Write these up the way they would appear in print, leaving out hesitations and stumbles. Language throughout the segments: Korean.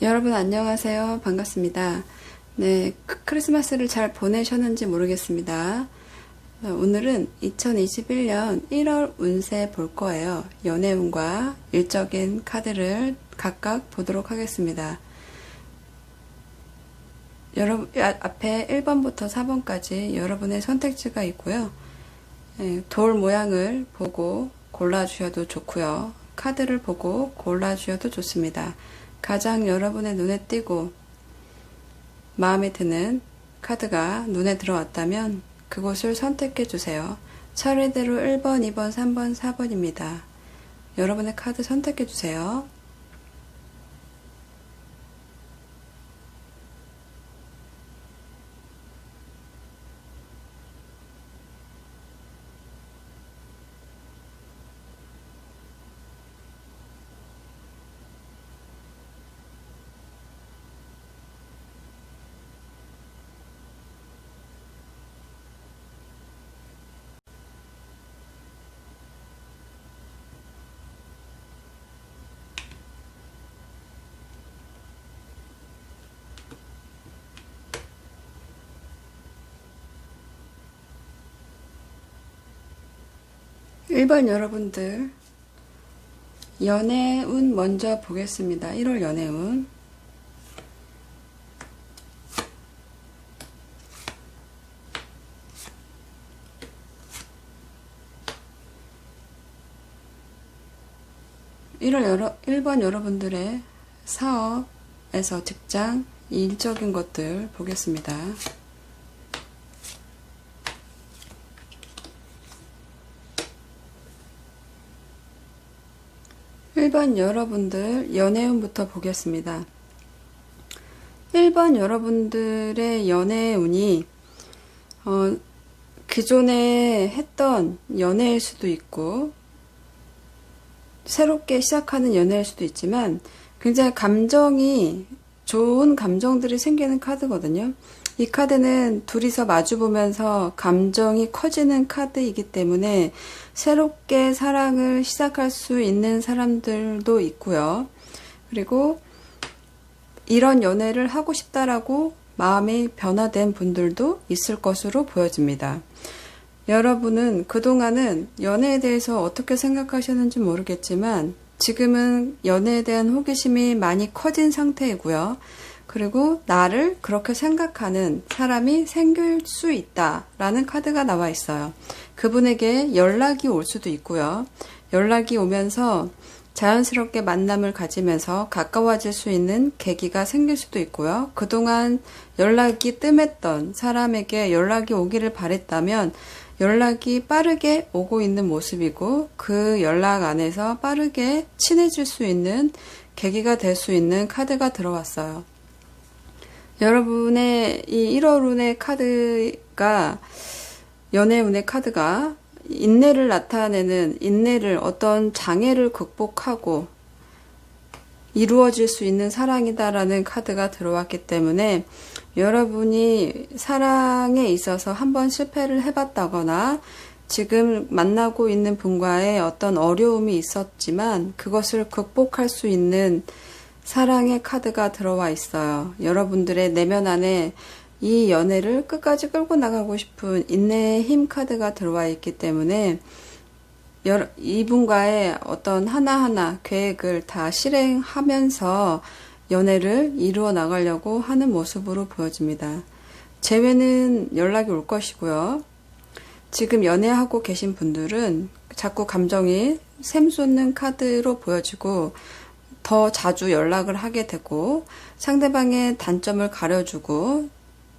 여러분 안녕하세요. 반갑습니다. 네, 크리스마스를 잘 보내셨는지 모르겠습니다. 오늘은 2021년 1월 운세 볼 거예요. 연애운과 일적인 카드를 각각 보도록 하겠습니다. 여러분 앞에 1번부터 4번까지 여러분의 선택지가 있고요. 돌 모양을 보고 골라주셔도 좋고요. 카드를 보고 골라주셔도 좋습니다. 가장 여러분의 눈에 띄고 마음에 드는 카드가 눈에 들어왔다면 그곳을 선택해 주세요. 차례대로 1번, 2번, 3번, 4번입니다. 여러분의 카드 선택해 주세요. 1번 여러분들 연애운 먼저 보겠습니다. 1월 연애운. (1월) 1번 여러분들의 사업에서 직장, 일적인 것들 보겠습니다. 1번 여러분들 연애운부터 보겠습니다. 1번 여러분들의 연애운이 기존에 했던 연애일 수도 있고 새롭게 시작하는 연애일 수도 있지만 굉장히 감정이 좋은 감정들이 생기는 카드거든요. 이 카드는 둘이서 마주보면서 감정이 커지는 카드이기 때문에 새롭게 사랑을 시작할 수 있는 사람들도 있고요. 그리고 이런 연애를 하고 싶다라고 마음이 변화된 분들도 있을 것으로 보여집니다. 여러분은 그동안은 연애에 대해서 어떻게 생각하셨는지 모르겠지만 지금은 연애에 대한 호기심이 많이 커진 상태이고요. 그리고 나를 그렇게 생각하는 사람이 생길 수 있다라는 카드가 나와 있어요. 그분에게 연락이 올 수도 있고요. 연락이 오면서 자연스럽게 만남을 가지면서 가까워질 수 있는 계기가 생길 수도 있고요. 그동안 연락이 뜸했던 사람에게 연락이 오기를 바랬다면 연락이 빠르게 오고 있는 모습이고 그 연락 안에서 빠르게 친해질 수 있는 계기가 될 수 있는 카드가 들어왔어요. 여러분의 이 1월운의 카드가 연애운의 카드가 인내를 나타내는 인내를 어떤 장애를 극복하고 이루어질 수 있는 사랑이다라는 카드가 들어왔기 때문에 여러분이 사랑에 있어서 한번 실패를 해봤다거나 지금 만나고 있는 분과의 어떤 어려움이 있었지만 그것을 극복할 수 있는 사랑의 카드가 들어와 있어요. 여러분들의 내면 안에 이 연애를 끝까지 끌고 나가고 싶은 인내의 힘 카드가 들어와 있기 때문에 이분과의 어떤 하나하나 계획을 다 실행하면서 연애를 이루어 나가려고 하는 모습으로 보여집니다. 재회는 연락이 올 것이고요. 지금 연애하고 계신 분들은 자꾸 감정이 샘솟는 카드로 보여지고 더 자주 연락을 하게 되고 상대방의 단점을 가려주고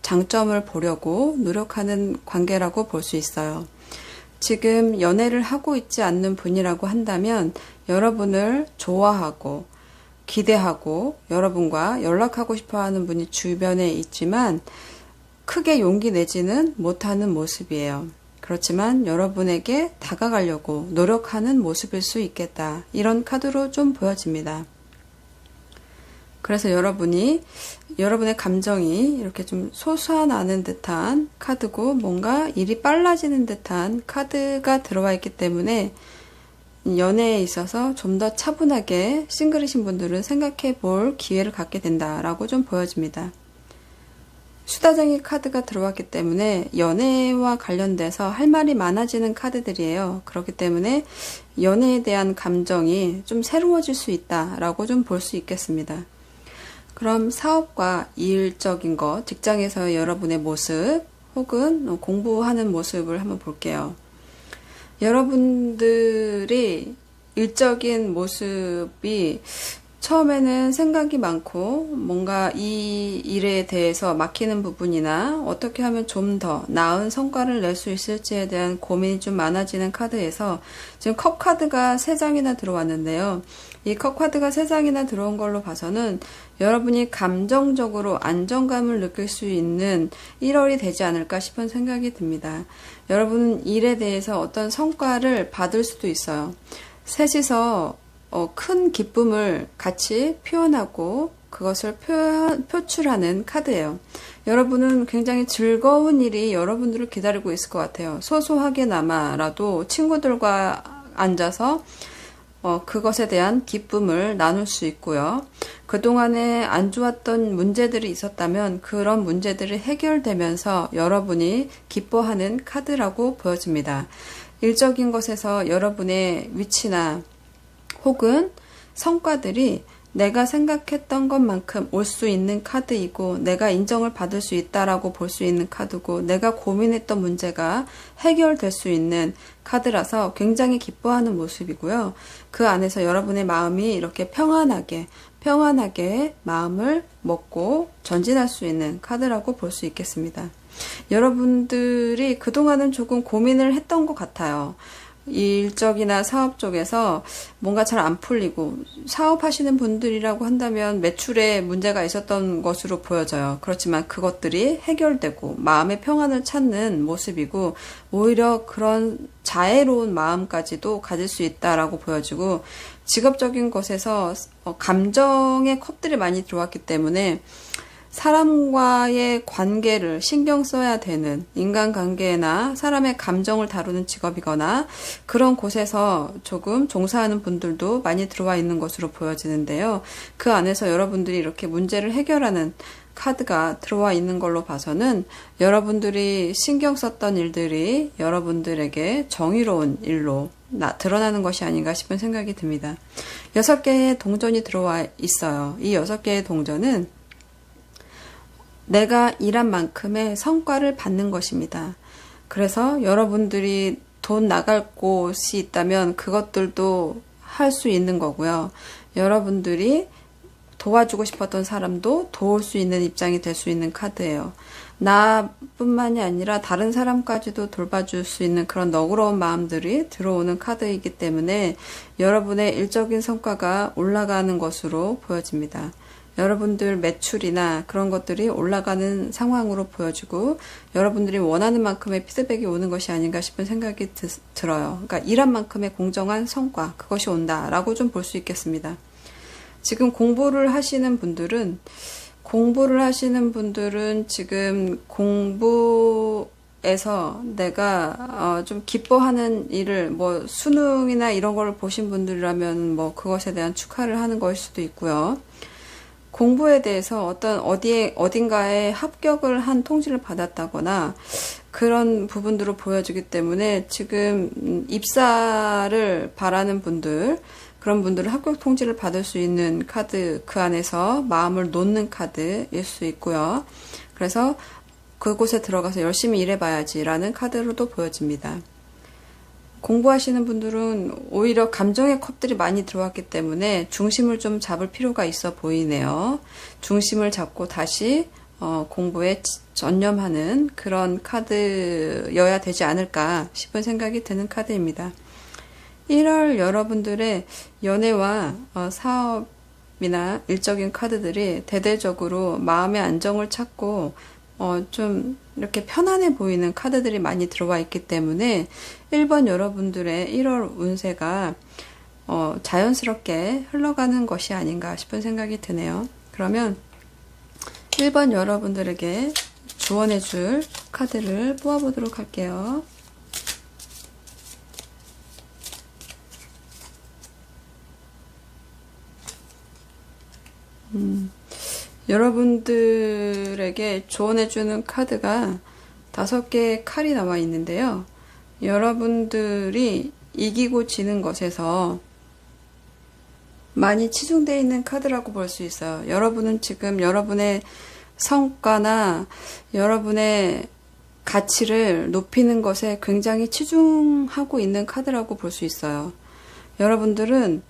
장점을 보려고 노력하는 관계라고 볼 수 있어요. 지금 연애를 하고 있지 않는 분이라고 한다면 여러분을 좋아하고 기대하고 여러분과 연락하고 싶어하는 분이 주변에 있지만 크게 용기 내지는 못하는 모습이에요. 그렇지만 여러분에게 다가가려고 노력하는 모습일 수 있겠다. 이런 카드로 좀 보여집니다. 그래서 여러분의 감정이 이렇게 좀 솟아나는 듯한 카드고 뭔가 일이 빨라지는 듯한 카드가 들어와 있기 때문에 연애에 있어서 좀 더 차분하게 싱글이신 분들은 생각해 볼 기회를 갖게 된다라고 좀 보여집니다. 수다쟁이 카드가 들어왔기 때문에 연애와 관련돼서 할 말이 많아지는 카드들이에요. 그렇기 때문에 연애에 대한 감정이 좀 새로워질 수 있다라고 좀 볼 수 있겠습니다. 그럼 사업과 일적인 것, 직장에서의 여러분의 모습 혹은 공부하는 모습을 한번 볼게요. 여러분들이 일적인 모습이 처음에는 생각이 많고 뭔가 이 일에 대해서 막히는 부분이나 어떻게 하면 좀 더 나은 성과를 낼 수 있을지에 대한 고민이 좀 많아지는 카드에서 지금 컵 카드가 3장이나 들어왔는데요. 이 컵 카드가 3장이나 들어온 걸로 봐서는 여러분이 감정적으로 안정감을 느낄 수 있는 1월이 되지 않을까 싶은 생각이 듭니다. 여러분은 일에 대해서 어떤 성과를 받을 수도 있어요. 셋이서 큰 기쁨을 같이 표현하고 그것을 표출하는 카드예요. 여러분은 굉장히 즐거운 일이 여러분들을 기다리고 있을 것 같아요. 소소하게나마라도 친구들과 앉아서 그것에 대한 기쁨을 나눌 수 있고요. 그동안에 안 좋았던 문제들이 있었다면 그런 문제들이 해결되면서 여러분이 기뻐하는 카드라고 보여집니다. 일적인 것에서 여러분의 위치나 혹은 성과들이 내가 생각했던 것만큼 올 수 있는 카드이고 내가 인정을 받을 수 있다라고 볼 수 있는 카드고 내가 고민했던 문제가 해결될 수 있는 카드라서 굉장히 기뻐하는 모습이고요. 그 안에서 여러분의 마음이 이렇게 평안하게 마음을 먹고 전진할 수 있는 카드라고 볼 수 있겠습니다. 여러분들이 그동안은 조금 고민을 했던 것 같아요. 일적이나 사업 쪽에서 뭔가 잘 안 풀리고 사업하시는 분들이라고 한다면 매출에 문제가 있었던 것으로 보여져요. 그렇지만 그것들이 해결되고 마음의 평안을 찾는 모습이고 오히려 그런 자애로운 마음까지도 가질 수 있다라고 보여지고 직업적인 것에서 감정의 컵들이 많이 들어왔기 때문에 사람과의 관계를 신경 써야 되는 인간관계나 사람의 감정을 다루는 직업이거나 그런 곳에서 조금 종사하는 분들도 많이 들어와 있는 것으로 보여지는데요. 그 안에서 여러분들이 이렇게 문제를 해결하는 카드가 들어와 있는 걸로 봐서는 여러분들이 신경 썼던 일들이 여러분들에게 정의로운 일로 드러나는 것이 아닌가 싶은 생각이 듭니다. 6개의 동전이 들어와 있어요. 이 6개의 동전은 내가 일한 만큼의 성과를 받는 것입니다. 그래서 여러분들이 돈 나갈 곳이 있다면 그것들도 할 수 있는 거고요. 여러분들이 도와주고 싶었던 사람도 도울 수 있는 입장이 될 수 있는 카드예요. 나뿐만이 아니라 다른 사람까지도 돌봐줄 수 있는 그런 너그러운 마음들이 들어오는 카드이기 때문에 여러분의 일적인 성과가 올라가는 것으로 보여집니다. 여러분들 매출이나 그런 것들이 올라가는 상황으로 보여지고 여러분들이 원하는 만큼의 피드백이 오는 것이 아닌가 싶은 생각이 들어요. 그러니까 일한 만큼의 공정한 성과, 그것이 온다라고 좀 볼 수 있겠습니다. 지금 공부를 하시는 분들은 지금 공부에서 내가 좀 기뻐하는 일을 수능이나 이런 걸 보신 분들이라면 그것에 대한 축하를 하는 것일 수도 있고요. 공부에 대해서 어딘가에 합격을 한 통지를 받았다거나 그런 부분들로 보여지기 때문에 지금 입사를 바라는 분들, 그런 분들은 합격 통지를 받을 수 있는 카드, 그 안에서 마음을 놓는 카드일 수 있고요. 그래서 그곳에 들어가서 열심히 일해봐야지라는 카드로도 보여집니다. 공부하시는 분들은 오히려 감정의 컵들이 많이 들어왔기 때문에 중심을 좀 잡을 필요가 있어 보이네요. 중심을 잡고 다시 공부에 전념하는 그런 카드여야 되지 않을까 싶은 생각이 드는 카드입니다. 1월 여러분들의 연애와 사업이나 일적인 카드들이 대대적으로 마음의 안정을 찾고 좀 이렇게 편안해 보이는 카드들이 많이 들어와 있기 때문에 1번 여러분들의 1월 운세가 자연스럽게 흘러가는 것이 아닌가 싶은 생각이 드네요. 그러면 1번 여러분들에게 조언해 줄 카드를 뽑아보도록 할게요. 여러분들에게 조언해주는 카드가 5개의 칼이 나와 있는데요. 여러분들이 이기고 지는 것에서 많이 치중되어 있는 카드라고 볼 수 있어요. 여러분은 지금 여러분의 성과나 여러분의 가치를 높이는 것에 굉장히 치중하고 있는 카드라고 볼 수 있어요. 여러분들은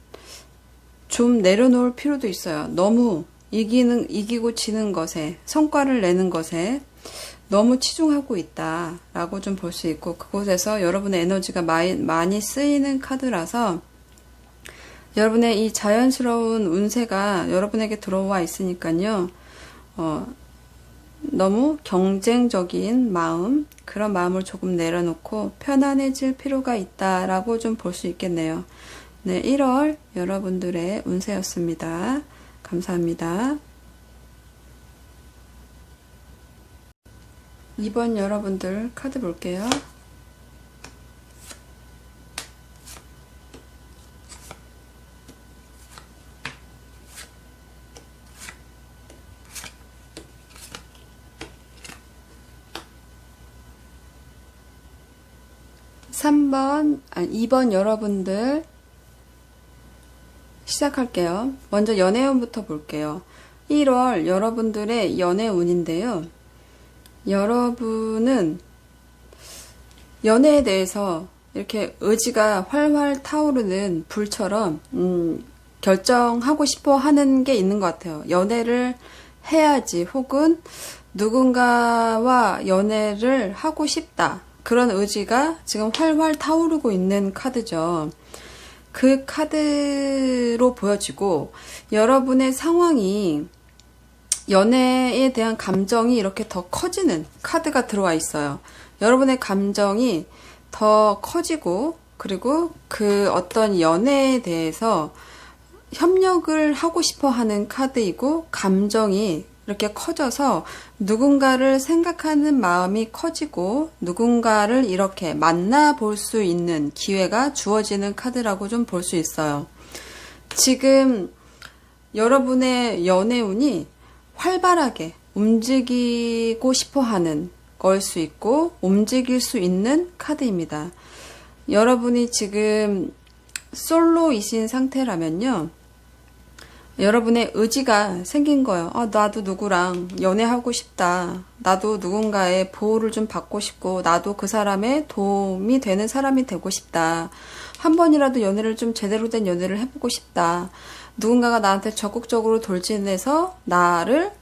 좀 내려놓을 필요도 있어요. 너무 이기고 지는 것에, 성과를 내는 것에 너무 치중하고 있다라고 좀 볼 수 있고, 그곳에서 여러분의 에너지가 많이 쓰이는 카드라서 여러분의 이 자연스러운 운세가 여러분에게 들어와 있으니까요. 너무 경쟁적인 마음, 그런 마음을 조금 내려놓고 편안해질 필요가 있다라고 좀 볼 수 있겠네요. 네, 1월 여러분들의 운세였습니다. 감사합니다. 2번 여러분들 카드 볼게요. (3번) 2번 여러분들 시작할게요. 먼저 연애운부터 볼게요. 1월 여러분들의 연애운인데요. 여러분은 연애에 대해서 이렇게 의지가 활활 타오르는 불처럼 결정하고 싶어 하는 게 있는 것 같아요. 연애를 해야지, 혹은 누군가와 연애를 하고 싶다. 그런 의지가 지금 활활 타오르고 있는 카드죠. 그 카드로 보여지고, 여러분의 상황이, 연애에 대한 감정이 이렇게 더 커지는 카드가 들어와 있어요. 여러분의 감정이 더 커지고, 그리고 그 어떤 연애에 대해서 협력을 하고 싶어 하는 카드이고, 감정이 이렇게 커져서 누군가를 생각하는 마음이 커지고 누군가를 이렇게 만나볼 수 있는 기회가 주어지는 카드라고 좀 볼 수 있어요. 지금 여러분의 연애운이 활발하게 움직이고 싶어 하는 걸 수 있고 움직일 수 있는 카드입니다. 여러분이 지금 솔로이신 상태라면요. 여러분의 의지가 생긴 거예요. 나도 누구랑 연애하고 싶다. 나도 누군가의 보호를 좀 받고 싶고 나도 그 사람의 도움이 되는 사람이 되고 싶다. 한 번이라도 연애를 좀 제대로 된 연애를 해보고 싶다. 누군가가 나한테 적극적으로 돌진해서 나를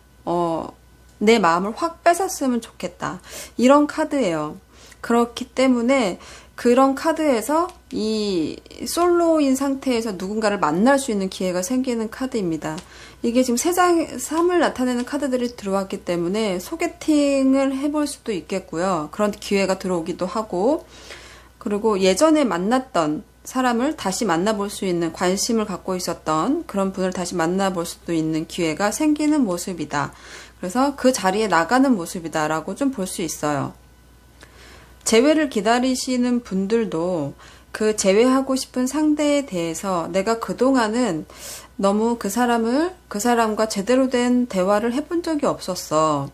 내 마음을 확 뺏었으면 좋겠다. 이런 카드예요. 그렇기 때문에 그런 카드에서 이 솔로인 상태에서 누군가를 만날 수 있는 기회가 생기는 카드입니다. 이게 지금 삶을 나타내는 카드들이 들어왔기 때문에 소개팅을 해볼 수도 있겠고요. 그런 기회가 들어오기도 하고, 그리고 예전에 만났던 사람을 다시 만나볼 수 있는, 관심을 갖고 있었던 그런 분을 다시 만나볼 수도 있는 기회가 생기는 모습이다. 그래서 그 자리에 나가는 모습이다 라고 좀 볼 수 있어요. 재회를 기다리시는 분들도 그 재회하고 싶은 상대에 대해서 내가 그동안은 너무 그 사람과 제대로 된 대화를 해본 적이 없었어.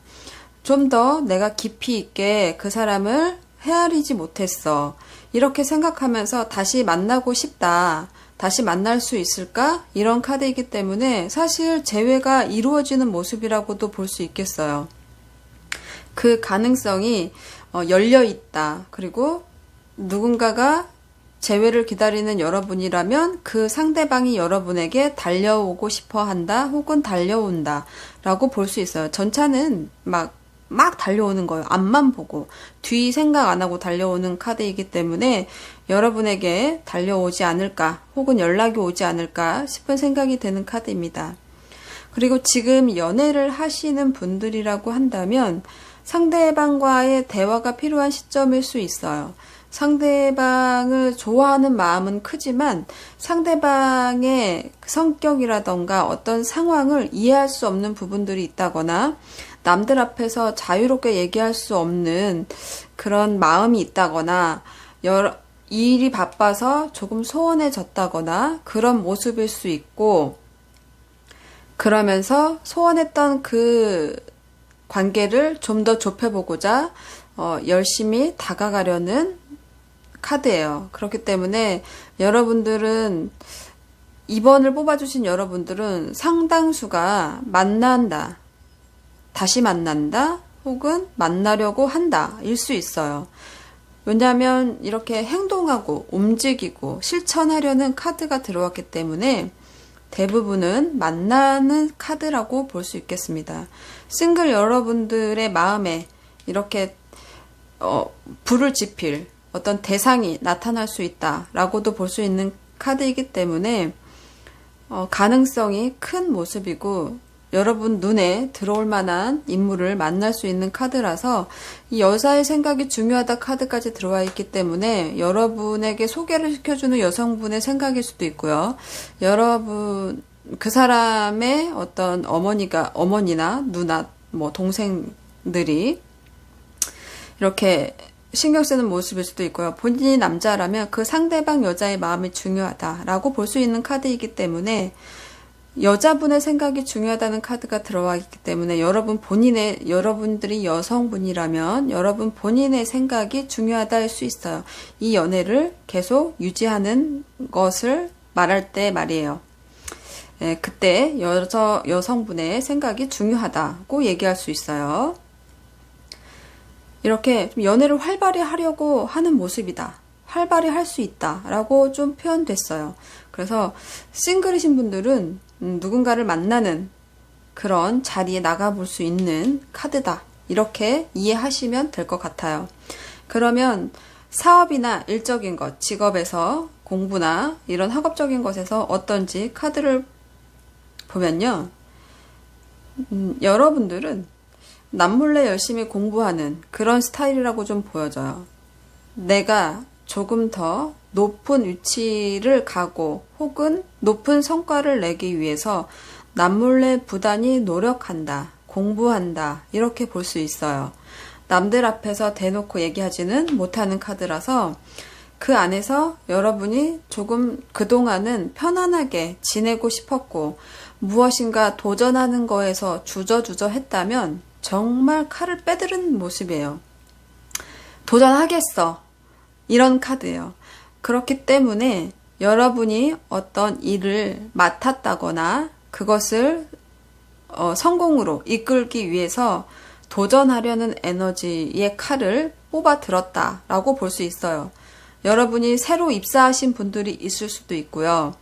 좀 더 내가 깊이 있게 그 사람을 헤아리지 못했어. 이렇게 생각하면서 다시 만나고 싶다. 다시 만날 수 있을까? 이런 카드이기 때문에 사실 재회가 이루어지는 모습이라고도 볼 수 있겠어요. 그 가능성이 열려 있다. 그리고 누군가가 재회를 기다리는 여러분이라면 그 상대방이 여러분에게 달려오고 싶어 한다. 혹은 달려온다. 라고 볼 수 있어요. 전차는 막 달려오는 거예요. 앞만 보고 뒤 생각 안 하고 달려오는 카드이기 때문에 여러분에게 달려오지 않을까 혹은 연락이 오지 않을까 싶은 생각이 드는 카드입니다. 그리고 지금 연애를 하시는 분들이라고 한다면 상대방과의 대화가 필요한 시점일 수 있어요. 상대방을 좋아하는 마음은 크지만 상대방의 성격이라던가 어떤 상황을 이해할 수 없는 부분들이 있다거나 남들 앞에서 자유롭게 얘기할 수 없는 그런 마음이 있다거나 일이 바빠서 조금 소원해졌다거나 그런 모습일 수 있고, 그러면서 소원했던 그 관계를 좀 더 좁혀보고자 열심히 다가가려는 카드예요. 그렇기 때문에 여러분들은, 이번을 뽑아주신 여러분들은 상당수가 만난다, 다시 만난다, 혹은 만나려고 한다 일 수 있어요. 왜냐하면 이렇게 행동하고 움직이고 실천하려는 카드가 들어왔기 때문에 대부분은 만나는 카드라고 볼 수 있겠습니다. 싱글 여러분들의 마음에 이렇게 불을 지필 어떤 대상이 나타날 수 있다라고도 볼 수 있는 카드이기 때문에 가능성이 큰 모습이고, 여러분 눈에 들어올 만한 인물을 만날 수 있는 카드라서 이 여자의 생각이 중요하다 카드까지 들어와 있기 때문에 여러분에게 소개를 시켜주는 여성분의 생각일 수도 있고요. 여러분, 그 사람의 어떤 어머니나 누나, 뭐 동생들이 이렇게 신경 쓰는 모습일 수도 있고요. 본인이 남자라면 그 상대방 여자의 마음이 중요하다라고 볼 수 있는 카드이기 때문에, 여자분의 생각이 중요하다는 카드가 들어와 있기 때문에 여러분들이 여성분이라면 여러분 본인의 생각이 생각이 할 수 있어요. 이 연애를 계속 유지하는 것을 말할 때 말이에요. 그때 여성분의 생각이 중요하다고 얘기할 수 있어요. 이렇게 연애를 활발히 하려고 하는 모습이다, 활발히 할 수 있다 라고 좀 표현됐어요. 그래서 싱글이신 분들은 누군가를 만나는 그런 자리에 나가볼 수 있는 카드다, 이렇게 이해하시면 될 것 같아요. 그러면 사업이나 일적인 것, 직업에서, 공부나 이런 학업적인 것에서 어떤지 카드를 보면요, 여러분들은 남몰래 열심히 공부하는 그런 스타일이라고 좀 보여져요. 내가 조금 더 높은 위치를 가고 혹은 높은 성과를 내기 위해서 남몰래 부단히 노력한다, 공부한다, 이렇게 볼 수 있어요. 남들 앞에서 대놓고 얘기하지는 못하는 카드라서 그 안에서 여러분이 조금 그동안은 편안하게 지내고 싶었고 무엇인가 도전하는 거에서 주저주저 했다면 정말 칼을 빼드는 모습이에요. 도전하겠어, 이런 카드예요. 그렇기 때문에 여러분이 어떤 일을 맡았다거나 그것을 성공으로 이끌기 위해서 도전하려는 에너지의 칼을 뽑아 들었다라고 볼 수 있어요. 여러분이 새로 입사하신 분들이 있을 수도 있고요.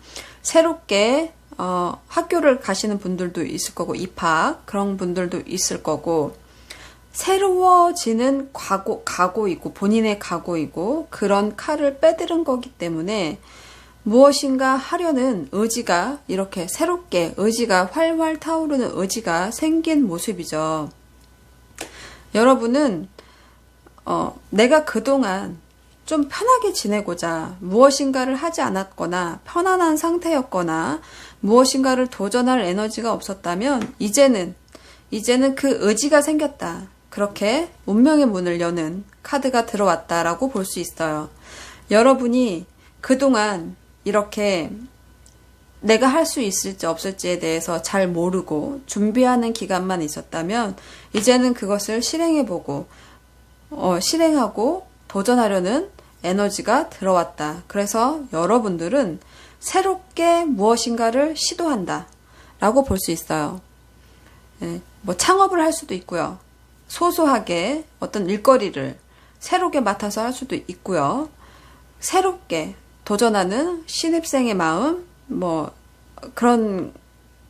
새롭게 학교를 가시는 분들도 있을 거고, 입학 그런 분들도 있을 거고, 새로워지는 각오이고 본인의 각오이고 그런 칼을 빼들은 거기 때문에 무엇인가 하려는 의지가, 이렇게 새롭게 의지가 활활 타오르는 의지가 생긴 모습이죠. 여러분은 내가 그동안 좀 편하게 지내고자 무엇인가를 하지 않았거나 편안한 상태였거나 무엇인가를 도전할 에너지가 없었다면 이제는 그 의지가 생겼다, 그렇게 운명의 문을 여는 카드가 들어왔다라고 볼 수 있어요. 여러분이 그동안 이렇게 내가 할 수 있을지 없을지에 대해서 잘 모르고 준비하는 기간만 있었다면 이제는 그것을 실행해보고 실행하고 도전하려는 에너지가 들어왔다. 그래서 여러분들은 새롭게 무엇인가를 시도한다 라고 볼 수 있어요. 뭐 창업을 할 수도 있고요. 소소하게 어떤 일거리를 새롭게 맡아서 할 수도 있고요. 새롭게 도전하는 신입생의 마음, 뭐 그런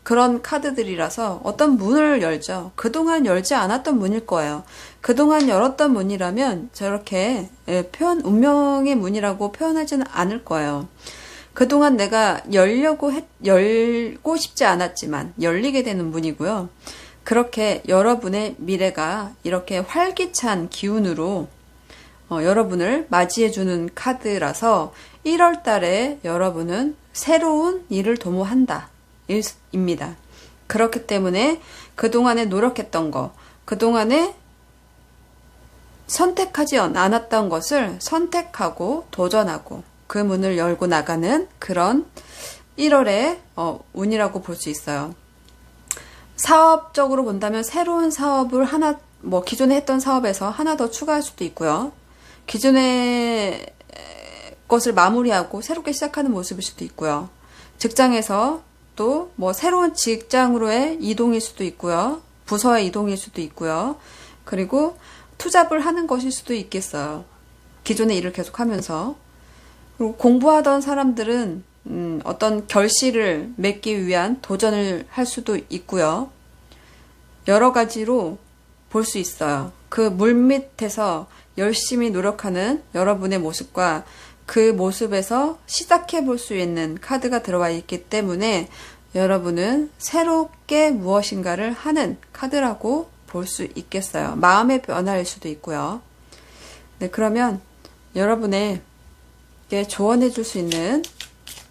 카드들이라서 어떤 문을 열죠. 그동안 열지 않았던 문일 거예요. 그동안 열었던 문이라면 저렇게 운명의 문이라고 표현하지는 않을 거예요. 그동안 내가 열고 싶지 않았지만 열리게 되는 문이고요. 그렇게 여러분의 미래가 이렇게 활기찬 기운으로 여러분을 맞이해주는 카드라서 1월 달에 여러분은 새로운 일을 도모한다 입니다. 그렇기 때문에 그동안에 노력했던 거, 그동안에 선택하지 않았던 것을 선택하고 도전하고 그 문을 열고 나가는 그런 1월의 운이라고 볼 수 있어요. 사업적으로 본다면 새로운 사업을 하나, 뭐 기존에 했던 사업에서 하나 더 추가할 수도 있고요. 기존의 것을 마무리하고 새롭게 시작하는 모습일 수도 있고요. 직장에서 또 뭐 새로운 직장으로의 이동일 수도 있고요. 부서의 이동일 수도 있고요. 그리고 투잡을 하는 것일 수도 있겠어요. 기존의 일을 계속하면서. 그리고 공부하던 사람들은 어떤 결실을 맺기 위한 도전을 할 수도 있고요. 여러 가지로 볼 수 있어요. 그 물밑에서 열심히 노력하는 여러분의 모습과 그 모습에서 시작해 볼 수 있는 카드가 들어와 있기 때문에 여러분은 새롭게 무엇인가를 하는 카드라고 볼 수 있겠어요. 마음의 변화일 수도 있고요. 네, 그러면 여러분에게 조언해 줄 수 있는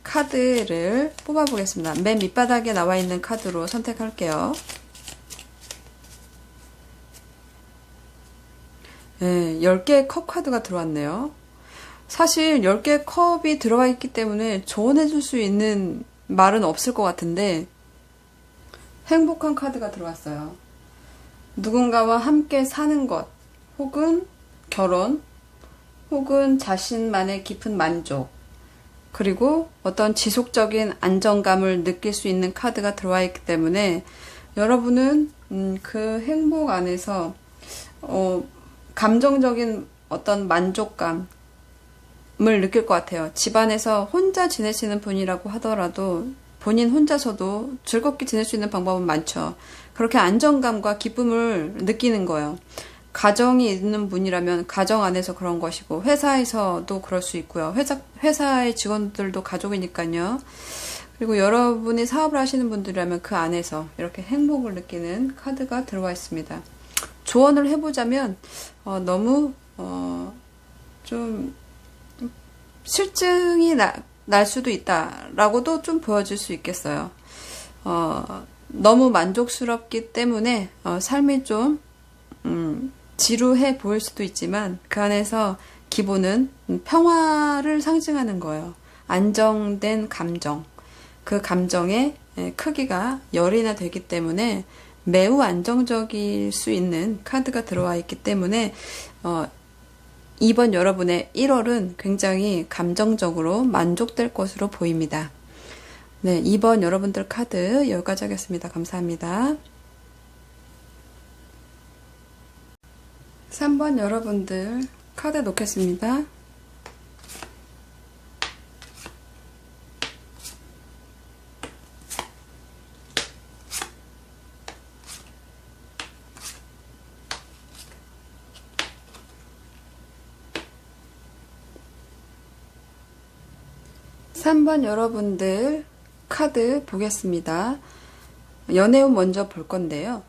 카드를 뽑아 보겠습니다. 맨 밑바닥에 나와 있는 카드로 선택할게요. 네, 10개의 컵 카드가 들어왔네요. 사실 10개의 컵이 들어와 있기 때문에 조언해 줄 수 있는 말은 없을 것 같은데 행복한 카드가 들어왔어요. 누군가와 함께 사는 것, 혹은 결혼, 혹은 자신만의 깊은 만족, 그리고 어떤 지속적인 안정감을 느낄 수 있는 카드가 들어와 있기 때문에 여러분은 그 행복 안에서 감정적인 어떤 만족감을 느낄 것 같아요. 집안에서 혼자 지내시는 분이라고 하더라도 본인 혼자서도 즐겁게 지낼 수 있는 방법은 많죠. 그렇게 안정감과 기쁨을 느끼는 거예요. 가정이 있는 분이라면 가정 안에서 그런 것이고 회사에서도 그럴 수 있고요. 회사의 직원들도 가족이니까요. 그리고 여러분이 사업을 하시는 분들이라면 그 안에서 이렇게 행복을 느끼는 카드가 들어와 있습니다. 조언을 해보자면 너무 좀 실증이 날 수도 있다라고도 좀 보여줄 수 있겠어요. 너무 만족스럽기 때문에 삶이 좀 지루해 보일 수도 있지만 그 안에서 기본은 평화를 상징하는 거예요. 안정된 감정. 그 감정의 크기가 열이나 되기 때문에 매우 안정적일 수 있는 카드가 들어와 있기 때문에 이번 여러분의 1월은 굉장히 감정적으로 만족될 것으로 보입니다. 네, 2번 여러분들 카드 여기까지 하겠습니다. 감사합니다. 3번 여러분들 카드 놓겠습니다. 삼 번 여러분들 카드 보겠습니다. 연애운 먼저 볼 건데요.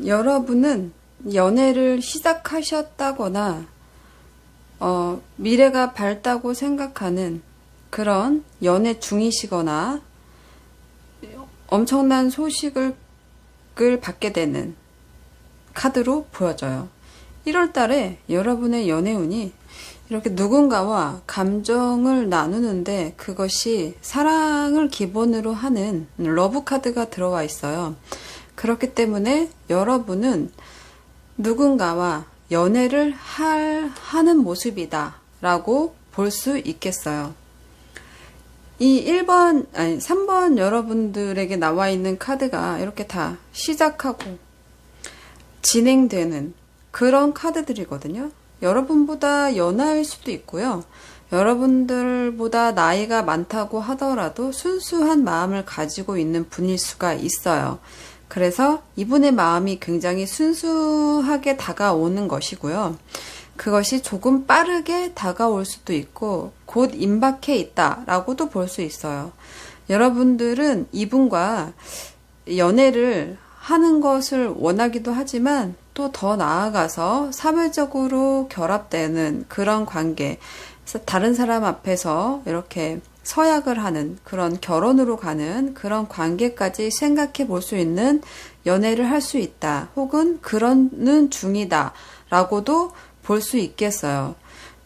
여러분은 연애를 시작하셨다거나 미래가 밝다고 생각하는 그런 연애 중이시거나 엄청난 소식을 받게 되는 카드로 보여져요. 1월 달에 여러분의 연애운이 이렇게 누군가와 감정을 나누는데 그것이 사랑을 기본으로 하는 러브 카드가 들어와 있어요. 그렇기 때문에 여러분은 누군가와 연애를 하는 모습이다 라고 볼 수 있겠어요. 이 3번 여러분들에게 나와 있는 카드가 이렇게 다 시작하고 진행되는 그런 카드들이거든요. 여러분보다 연하일 수도 있고요. 여러분들보다 나이가 많다고 하더라도 순수한 마음을 가지고 있는 분일 수가 있어요. 그래서 이분의 마음이 굉장히 순수하게 다가오는 것이고요. 그것이 조금 빠르게 다가올 수도 있고 곧 임박해 있다라고도 볼 수 있어요. 여러분들은 이분과 연애를 하는 것을 원하기도 하지만 또 더 나아가서 사회적으로 결합되는 그런 관계, 다른 사람 앞에서 이렇게 서약을 하는 그런 결혼으로 가는 그런 관계까지 생각해 볼 수 있는 연애를 할 수 있다. 혹은 그러는 중이다. 라고도 볼 수 있겠어요.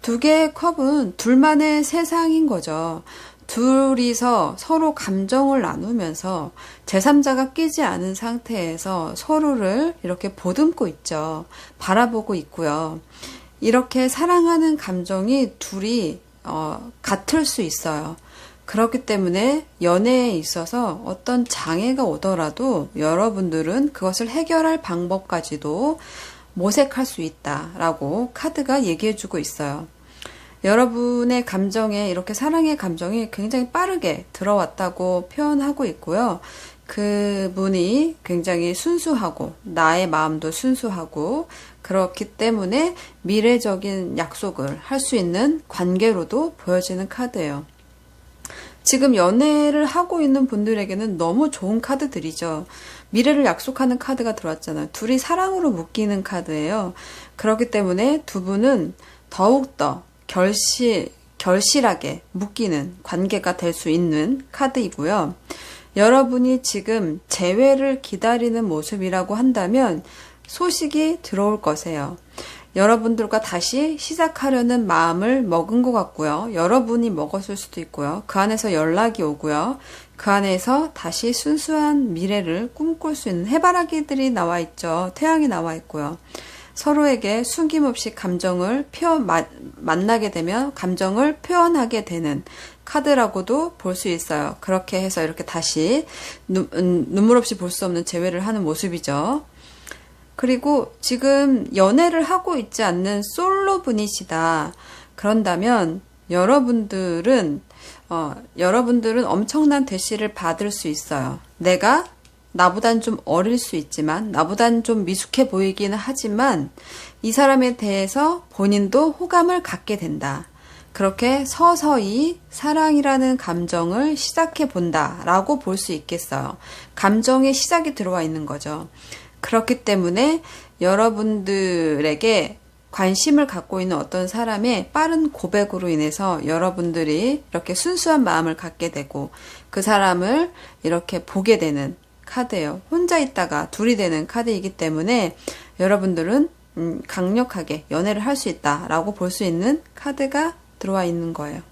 두 개의 컵은 둘만의 세상인 거죠. 둘이서 서로 감정을 나누면서 제3자가 끼지 않은 상태에서 서로를 이렇게 보듬고 있죠. 바라보고 있고요. 이렇게 사랑하는 감정이 둘이 같을 수 있어요. 그렇기 때문에 연애에 있어서 어떤 장애가 오더라도 여러분들은 그것을 해결할 방법까지도 모색할 수 있다라고 카드가 얘기해주고 있어요. 여러분의 감정에 이렇게 사랑의 감정이 굉장히 빠르게 들어왔다고 표현하고 있고요. 그분이 굉장히 순수하고 나의 마음도 순수하고 그렇기 때문에 미래적인 약속을 할 수 있는 관계로도 보여지는 카드예요. 지금 연애를 하고 있는 분들에게는 너무 좋은 카드들이죠. 미래를 약속하는 카드가 들어왔잖아요. 둘이 사랑으로 묶이는 카드예요. 그렇기 때문에 두 분은 더욱더 결실하게 묶이는 관계가 될 수 있는 카드이고요. 여러분이 지금 재회를 기다리는 모습이라고 한다면 소식이 들어올 것이에요. 여러분들과 다시 시작하려는 마음을 먹은 것 같고요. 여러분이 먹었을 수도 있고요. 그 안에서 연락이 오고요. 그 안에서 다시 순수한 미래를 꿈꿀 수 있는 해바라기들이 나와 있죠. 태양이 나와 있고요. 서로에게 숨김없이 감정을 만나게 되면 감정을 표현하게 되는 카드라고도 볼 수 있어요. 그렇게 해서 이렇게 다시 눈물 없이 볼 수 없는 재회를 하는 모습이죠. 그리고 지금 연애를 하고 있지 않는 솔로 분이시다. 그런다면 여러분들은 엄청난 대시를 받을 수 있어요. 내가 나보단 좀 어릴 수 있지만 나보단 좀 미숙해 보이기는 하지만 이 사람에 대해서 본인도 호감을 갖게 된다. 그렇게 서서히 사랑이라는 감정을 시작해 본다라고 볼 수 있겠어요. 감정의 시작이 들어와 있는 거죠. 그렇기 때문에 여러분들에게 관심을 갖고 있는 어떤 사람의 빠른 고백으로 인해서 여러분들이 이렇게 순수한 마음을 갖게 되고 그 사람을 이렇게 보게 되는 카드예요. 혼자 있다가 둘이 되는 카드이기 때문에 여러분들은 강력하게 연애를 할 수 있다라고 볼 수 있는 카드가 들어와 있는 거예요.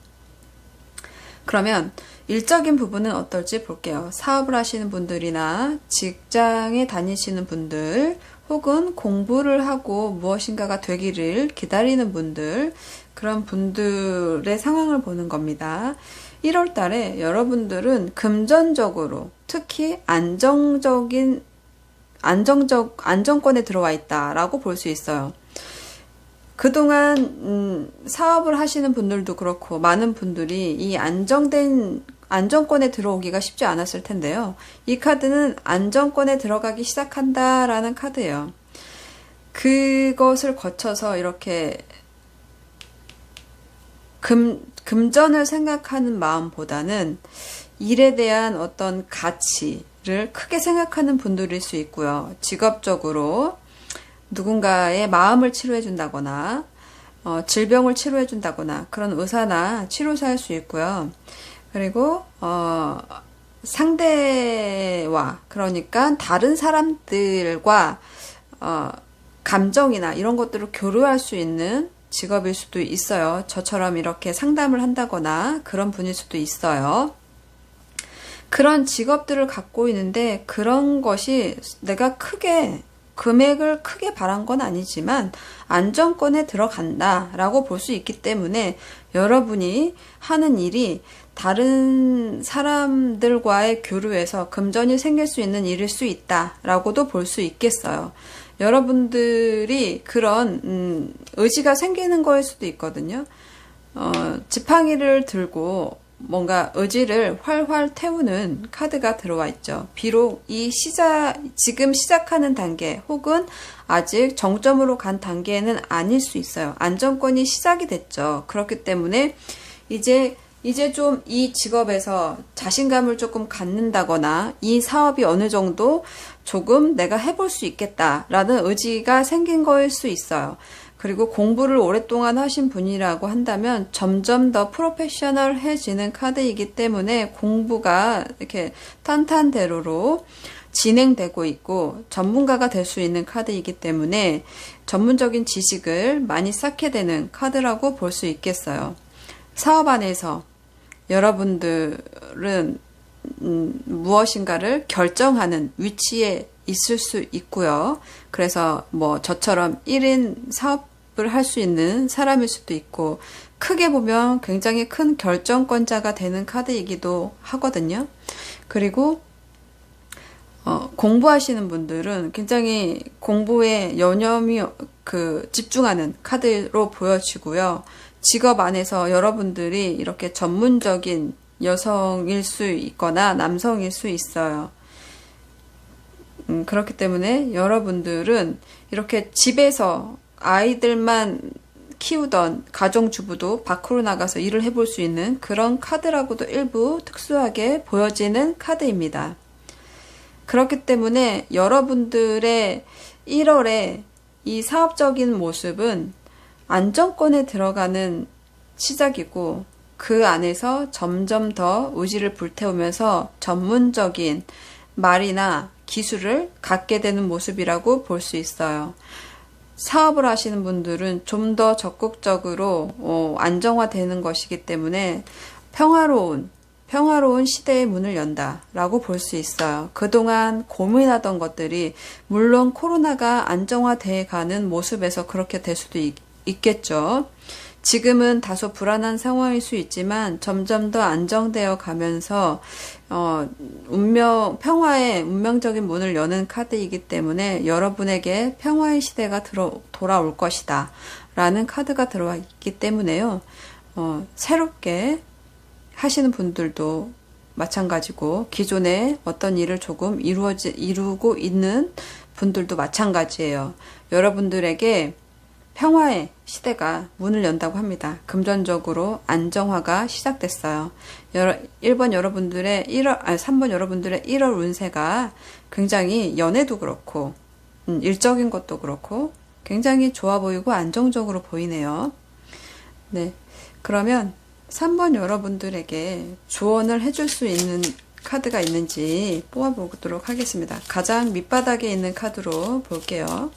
그러면 일적인 부분은 어떨지 볼게요. 사업을 하시는 분들이나 직장에 다니시는 분들 혹은 공부를 하고 무엇인가가 되기를 기다리는 분들 그런 분들의 상황을 보는 겁니다. 1월 달에 여러분들은 금전적으로 특히 안정권에 들어와 있다라고 볼 수 있어요. 그동안 사업을 하시는 분들도 그렇고 많은 분들이 이 안정권에 들어오기가 쉽지 않았을 텐데요. 이 카드는 안정권에 들어가기 시작한다라는 카드예요. 그것을 거쳐서 이렇게 금전을 생각하는 마음보다는 일에 대한 어떤 가치를 크게 생각하는 분들일 수 있고요. 직업적으로 누군가의 마음을 치료해 준다거나 질병을 치료해 준다거나 그런 의사나 치료사일 수 있고요. 그리고 상대와 그러니까 다른 사람들과 감정이나 이런 것들을 교류할 수 있는 직업일 수도 있어요. 저처럼 이렇게 상담을 한다거나 그런 분일 수도 있어요. 그런 직업들을 갖고 있는데 그런 것이 내가 금액을 크게 바란 건 아니지만 안정권에 들어간다라고 볼 수 있기 때문에 여러분이 하는 일이 다른 사람들과의 교류에서 금전이 생길 수 있는 일일 수 있다라고도 볼 수 있겠어요. 여러분들이 그런 의지가 생기는 거일 수도 있거든요. 지팡이를 들고 뭔가 의지를 활활 태우는 카드가 들어와 있죠. 비록 지금 시작하는 단계 혹은 아직 정점으로 간 단계는 아닐 수 있어요. 안정권이 시작이 됐죠. 그렇기 때문에 이제 좀 이 직업에서 자신감을 조금 갖는다거나 이 사업이 어느 정도 조금 내가 해볼 수 있겠다라는 의지가 생긴 거일 수 있어요. 그리고 공부를 오랫동안 하신 분이라고 한다면 점점 더 프로페셔널해지는 카드이기 때문에 공부가 이렇게 탄탄대로로 진행되고 있고 전문가가 될 수 있는 카드이기 때문에 전문적인 지식을 많이 쌓게 되는 카드라고 볼 수 있겠어요. 사업 안에서 여러분들은 무엇인가를 결정하는 위치에 있을 수 있고요. 그래서 뭐 저처럼 1인 사업을 할 수 있는 사람일 수도 있고, 크게 보면 굉장히 큰 결정권자가 되는 카드이기도 하거든요. 그리고 공부하시는 분들은 굉장히 공부에 여념이 집중하는 카드로 보여지고요. 직업 안에서 여러분들이 이렇게 전문적인 여성일 수 있거나 남성일 수 있어요. 그렇기 때문에 여러분들은 이렇게 집에서 아이들만 키우던 가정주부도 밖으로 나가서 일을 해볼 수 있는 그런 카드라고도 일부 특수하게 보여지는 카드입니다. 그렇기 때문에 여러분들의 1월에 이 사업적인 모습은 안정권에 들어가는 시작이고, 그 안에서 점점 더 의지를 불태우면서 전문적인 말이나 기술을 갖게 되는 모습이라고 볼 수 있어요. 사업을 하시는 분들은 좀 더 적극적으로 안정화되는 것이기 때문에 평화로운 시대의 문을 연다라고 볼 수 있어요. 그동안 고민하던 것들이 물론 코로나가 안정화돼 가는 모습에서 그렇게 될 수도 있겠죠. 지금은 다소 불안한 상황일 수 있지만 점점 더 안정되어 가면서 평화의 운명적인 문을 여는 카드이기 때문에 여러분에게 평화의 시대가 돌아올 것이다 라는 카드가 들어와 있기 때문에요. 새롭게 하시는 분들도 마찬가지고, 기존에 어떤 일을 조금 이루고 있는 분들도 마찬가지예요. 여러분들에게 평화의 시대가 문을 연다고 합니다. 금전적으로 안정화가 시작됐어요. 3번 여러분들의 1월 운세가 굉장히 연애도 그렇고, 일적인 것도 그렇고, 굉장히 좋아 보이고 안정적으로 보이네요. 네. 그러면 3번 여러분들에게 조언을 해줄 수 있는 카드가 있는지 뽑아보도록 하겠습니다. 가장 밑바닥에 있는 카드로 볼게요.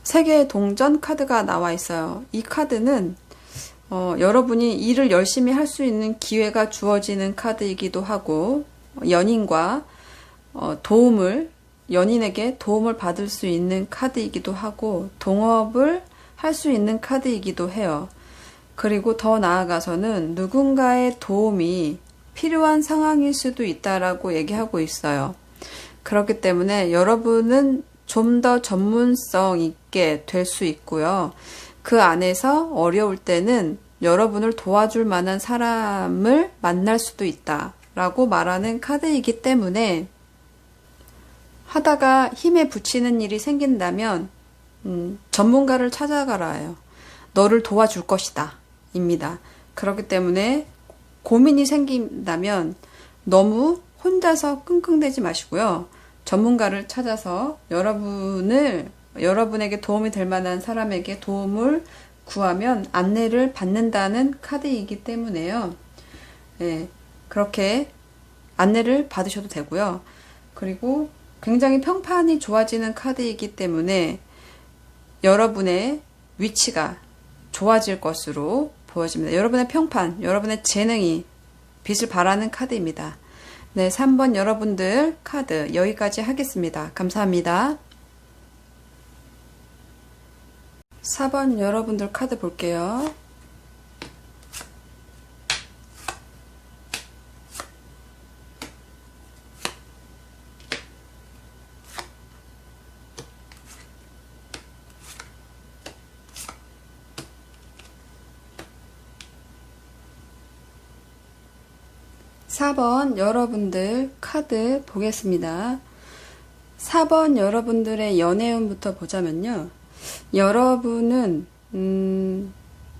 세계의 동전 카드가 나와 있어요. 이 카드는 여러분이 일을 열심히 할 수 있는 기회가 주어지는 카드이기도 하고, 연인과 연인에게 도움을 받을 수 있는 카드이기도 하고, 동업을 할 수 있는 카드이기도 해요. 그리고 더 나아가서는 누군가의 도움이 필요한 상황일 수도 있다라고 얘기하고 있어요. 그렇기 때문에 여러분은 좀 더 전문성 있게 될 수 있고요. 그 안에서 어려울 때는 여러분을 도와줄 만한 사람을 만날 수도 있다라고 말하는 카드이기 때문에, 하다가 힘에 부치는 일이 생긴다면 전문가를 찾아가라요. 너를 도와줄 것이다 입니다. 그렇기 때문에 고민이 생긴다면 너무 혼자서 끙끙대지 마시고요. 전문가를 찾아서 여러분에게 도움이 될 만한 사람에게 도움을 구하면 안내를 받는다는 카드이기 때문에요. 네, 그렇게 안내를 받으셔도 되고요. 그리고 굉장히 평판이 좋아지는 카드이기 때문에 여러분의 위치가 좋아질 것으로 보여집니다. 여러분의 평판, 여러분의 재능이 빛을 발하는 카드입니다. 네, 3번 여러분들 카드 여기까지 하겠습니다. 감사합니다. 4번 여러분들 카드 볼게요. (4번) 여러분들 카드 보겠습니다. 4번 여러분들의 연애운부터 보자면요. 여러분은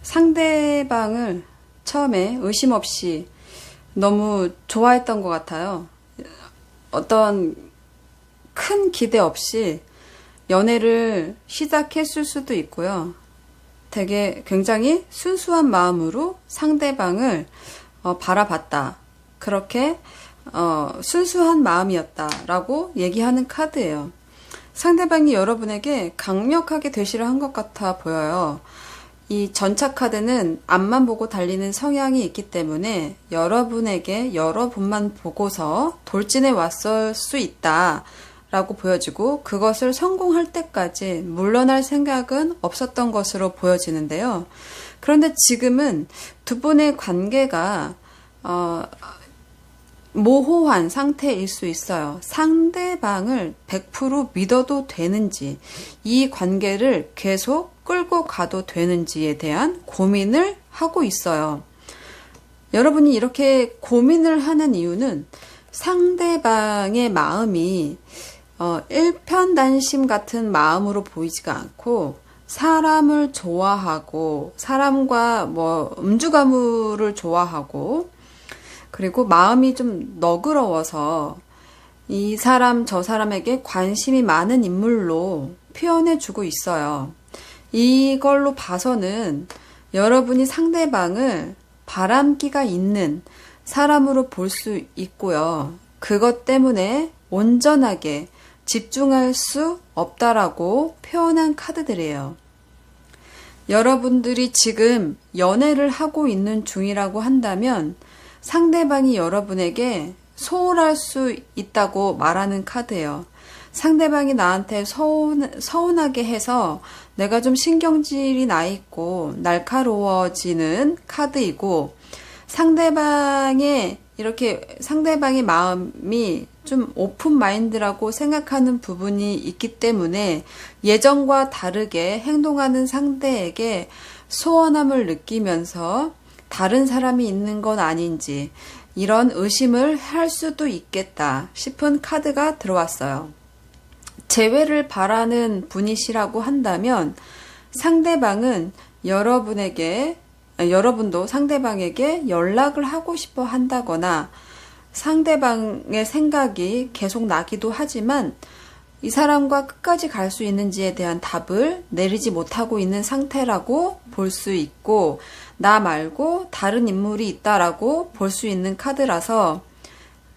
상대방을 처음에 의심 없이 너무 좋아했던 것 같아요. 어떤 큰 기대 없이 연애를 시작했을 수도 있고요. 되게 굉장히 순수한 마음으로 상대방을 바라봤다. 그렇게 순수한 마음이었다라고 얘기하는 카드예요. 상대방이 여러분에게 강력하게 대시를 한 것 같아 보여요. 이 전차 카드는 앞만 보고 달리는 성향이 있기 때문에 여러분에게 여러분만 보고서 돌진해 왔을 수 있다 라고 보여지고, 그것을 성공할 때까지 물러날 생각은 없었던 것으로 보여지는데요. 그런데 지금은 두 분의 관계가 모호한 상태일 수 있어요. 상대방을 100% 믿어도 되는지, 이 관계를 계속 끌고 가도 되는지에 대한 고민을 하고 있어요. 여러분이 이렇게 고민을 하는 이유는 상대방의 마음이 일편단심 같은 마음으로 보이지가 않고, 사람을 좋아하고, 사람과 음주가무를 좋아하고, 그리고 마음이 좀 너그러워서 이 사람 저 사람에게 관심이 많은 인물로 표현해주고 있어요. 이걸로 봐서는 여러분이 상대방을 바람기가 있는 사람으로 볼 수 있고요. 그것 때문에 온전하게 집중할 수 없다라고 표현한 카드들이에요. 여러분들이 지금 연애를 하고 있는 중이라고 한다면 상대방이 여러분에게 소홀할 수 있다고 말하는 카드예요. 상대방이 나한테 서운하게 해서 내가 좀 신경질이 나 있고 날카로워지는 카드이고, 상대방의 마음이 좀 오픈 마인드라고 생각하는 부분이 있기 때문에 예전과 다르게 행동하는 상대에게 소원함을 느끼면서 다른 사람이 있는 건 아닌지 이런 의심을 할 수도 있겠다 싶은 카드가 들어왔어요. 재회를 바라는 분이시라고 한다면 상대방은 여러분도 상대방에게 연락을 하고 싶어 한다거나, 상대방의 생각이 계속 나기도 하지만 이 사람과 끝까지 갈 수 있는지에 대한 답을 내리지 못하고 있는 상태라고 볼 수 있고, 나 말고 다른 인물이 있다라고 볼 수 있는 카드라서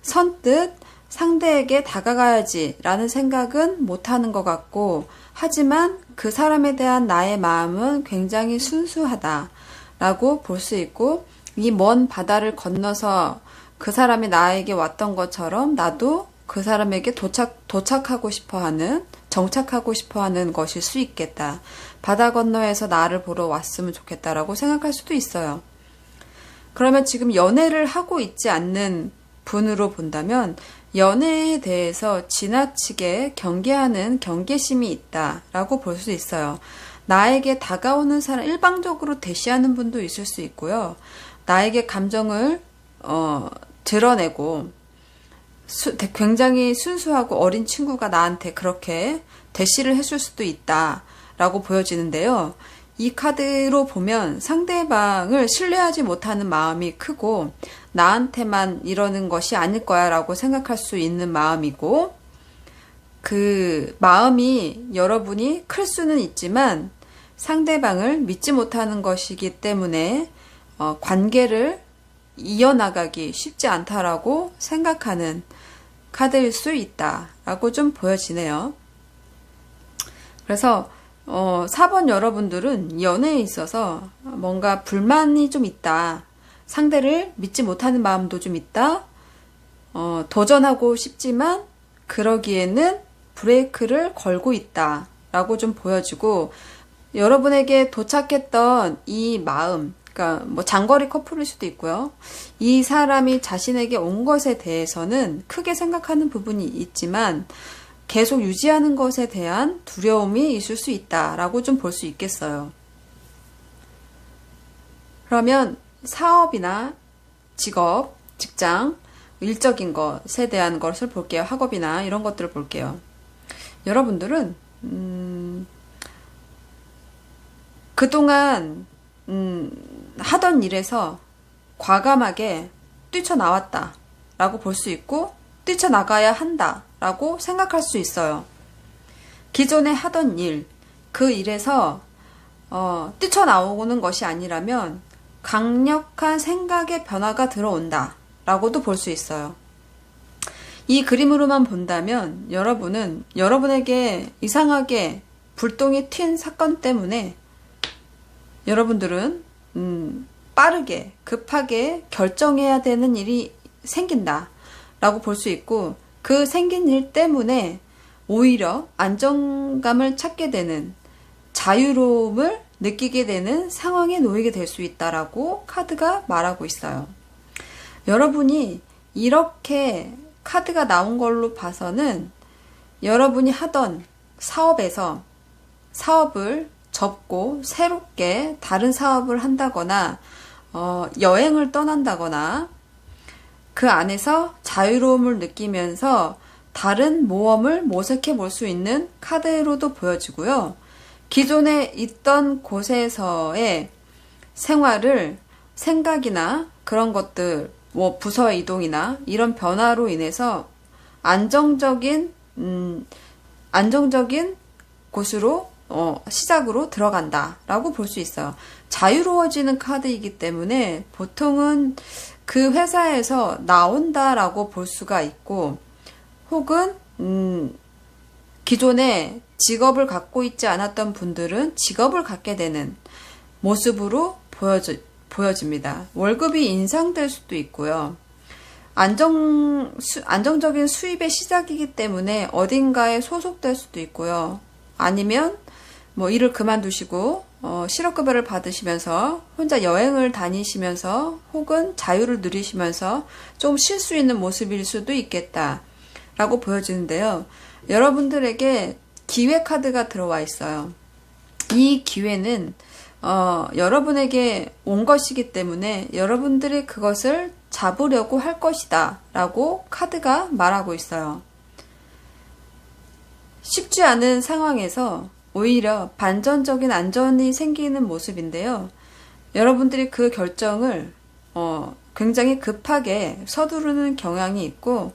선뜻 상대에게 다가가야지 라는 생각은 못하는 것 같고, 하지만 그 사람에 대한 나의 마음은 굉장히 순수하다 라고 볼 수 있고, 이 먼 바다를 건너서 그 사람이 나에게 왔던 것처럼 나도 그 사람에게 도착하고 싶어하는, 정착하고 싶어하는 것일 수 있겠다. 바다 건너에서 나를 보러 왔으면 좋겠다라고 생각할 수도 있어요. 그러면 지금 연애를 하고 있지 않는 분으로 본다면 연애에 대해서 지나치게 경계하는 경계심이 있다라고 볼 수 있어요. 나에게 다가오는 사람, 일방적으로 대시하는 분도 있을 수 있고요. 나에게 감정을 드러내고 굉장히 순수하고 어린 친구가 나한테 그렇게 대시를 했을 수도 있다라고 보여지는데요. 이 카드로 보면 상대방을 신뢰하지 못하는 마음이 크고, 나한테만 이러는 것이 아닐 거야 라고 생각할 수 있는 마음이고, 그 마음이 여러분이 클 수는 있지만 상대방을 믿지 못하는 것이기 때문에 관계를 이어나가기 쉽지 않다라고 생각하는 카드일 수 있다라고 좀 보여지네요. 그래서 4번 여러분들은 연애에 있어서 뭔가 불만이 좀 있다. 상대를 믿지 못하는 마음도 좀 있다. 도전하고 싶지만 그러기에는 브레이크를 걸고 있다 라고 좀 보여지고, 여러분에게 도착했던 이 마음, 그러니까 장거리 커플일 수도 있고요. 이 사람이 자신에게 온 것에 대해서는 크게 생각하는 부분이 있지만 계속 유지하는 것에 대한 두려움이 있을 수 있다라고 좀 볼 수 있겠어요. 그러면 사업이나 직업, 직장, 일적인 것에 대한 것을 볼게요. 학업이나 이런 것들을 볼게요. 여러분들은 그동안 하던 일에서 과감하게 뛰쳐나왔다 라고 볼 수 있고, 뛰쳐나가야 한다 라고 생각할 수 있어요. 기존에 하던 일, 그 일에서 뛰쳐나오는 것이 아니라면 강력한 생각의 변화가 들어온다 라고도 볼 수 있어요. 이 그림으로만 본다면 여러분은 여러분에게 이상하게 불똥이 튄 사건 때문에 여러분들은 빠르게 급하게 결정해야 되는 일이 생긴다 라고 볼 수 있고, 그 생긴 일 때문에 오히려 안정감을 찾게 되는, 자유로움을 느끼게 되는 상황에 놓이게 될 수 있다라고 카드가 말하고 있어요. 여러분이 이렇게 카드가 나온 걸로 봐서는 여러분이 하던 사업에서 사업을 접고 새롭게 다른 사업을 한다거나 여행을 떠난다거나 그 안에서 자유로움을 느끼면서 다른 모험을 모색해 볼 수 있는 카드로도 보여지고요. 기존에 있던 곳에서의 생활을, 생각이나 그런 것들, 뭐 부서 이동이나 이런 변화로 인해서 안정적인 곳으로 시작으로 들어간다라고 볼 수 있어요. 자유로워지는 카드이기 때문에 보통은 그 회사에서 나온다라고 볼 수가 있고, 혹은 기존에 직업을 갖고 있지 않았던 분들은 직업을 갖게 되는 모습으로 보여집니다. 월급이 인상될 수도 있고요. 안정적인 수입의 시작이기 때문에 어딘가에 소속될 수도 있고요. 아니면 뭐 일을 그만두시고 실업급여를 받으시면서 혼자 여행을 다니시면서 혹은 자유를 누리시면서 좀 쉴 수 있는 모습일 수도 있겠다라고 보여지는데요. 여러분들에게 기회 카드가 들어와 있어요. 이 기회는 여러분에게 온 것이기 때문에 여러분들이 그것을 잡으려고 할 것이다 라고 카드가 말하고 있어요. 쉽지 않은 상황에서 오히려 반전적인 안전이 생기는 모습인데요. 여러분들이 그 결정을 굉장히 급하게 서두르는 경향이 있고,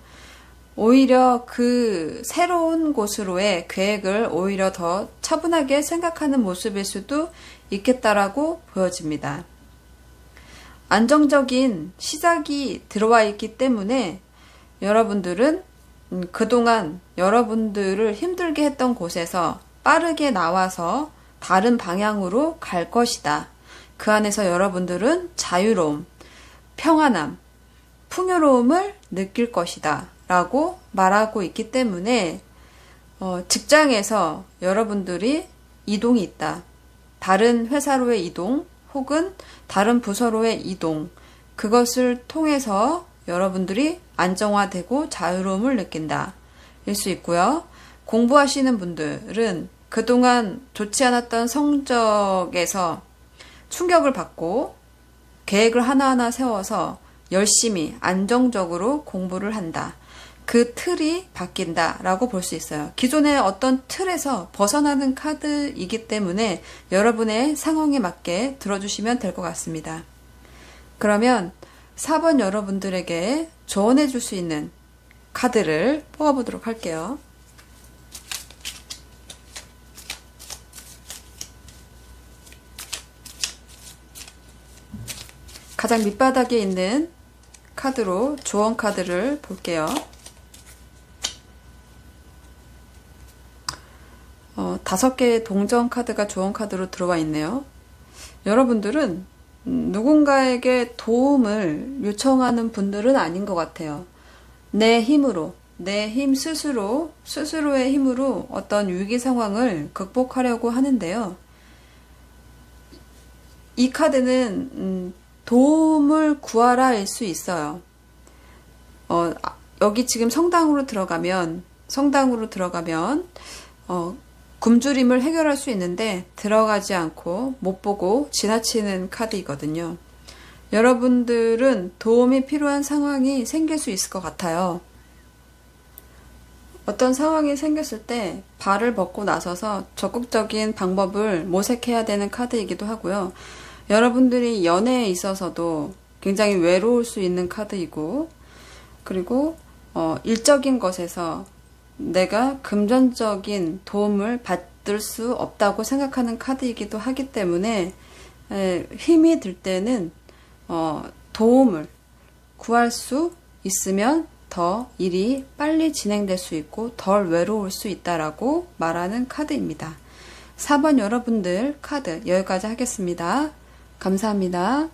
오히려 그 새로운 곳으로의 계획을 오히려 더 차분하게 생각하는 모습일 수도 있겠다라고 보여집니다. 안정적인 시작이 들어와 있기 때문에 여러분들은 그동안 여러분들을 힘들게 했던 곳에서 빠르게 나와서 다른 방향으로 갈 것이다. 그 안에서 여러분들은 자유로움, 평안함, 풍요로움을 느낄 것이다 라고 말하고 있기 때문에 직장에서 여러분들이 이동이 있다. 다른 회사로의 이동 혹은 다른 부서로의 이동, 그것을 통해서 여러분들이 안정화되고 자유로움을 느낀다 일 수 있고요. 공부하시는 분들은 그동안 좋지 않았던 성적에서 충격을 받고 계획을 하나하나 세워서 열심히 안정적으로 공부를 한다. 그 틀이 바뀐다 라고 볼 수 있어요. 기존의 어떤 틀에서 벗어나는 카드이기 때문에 여러분의 상황에 맞게 들어주시면 될 것 같습니다. 그러면 4번 여러분들에게 조언해 줄 수 있는 카드를 뽑아보도록 할게요. 가장 밑바닥에 있는 카드로 조언 카드를 볼게요. 5개의 동전 카드가 조언 카드로 들어와 있네요. 여러분들은 누군가에게 도움을 요청하는 분들은 아닌 것 같아요. 내 힘으로, 내 힘 스스로의 힘으로 어떤 위기 상황을 극복하려고 하는데요. 이 카드는 도움을 구하라일 수 있어요. 여기 지금 성당으로 들어가면 굶주림을 해결할 수 있는데 들어가지 않고 못 보고 지나치는 카드이거든요. 여러분들은 도움이 필요한 상황이 생길 수 있을 것 같아요. 어떤 상황이 생겼을 때 발을 벗고 나서서 적극적인 방법을 모색해야 되는 카드이기도 하고요. 여러분들이 연애에 있어서도 굉장히 외로울 수 있는 카드이고, 그리고 일적인 것에서 내가 금전적인 도움을 받을 수 없다고 생각하는 카드이기도 하기 때문에 힘이 들 때는 도움을 구할 수 있으면 더 일이 빨리 진행될 수 있고 덜 외로울 수 있다라고 말하는 카드입니다. 4번 여러분들 카드 여기까지 하겠습니다. 감사합니다.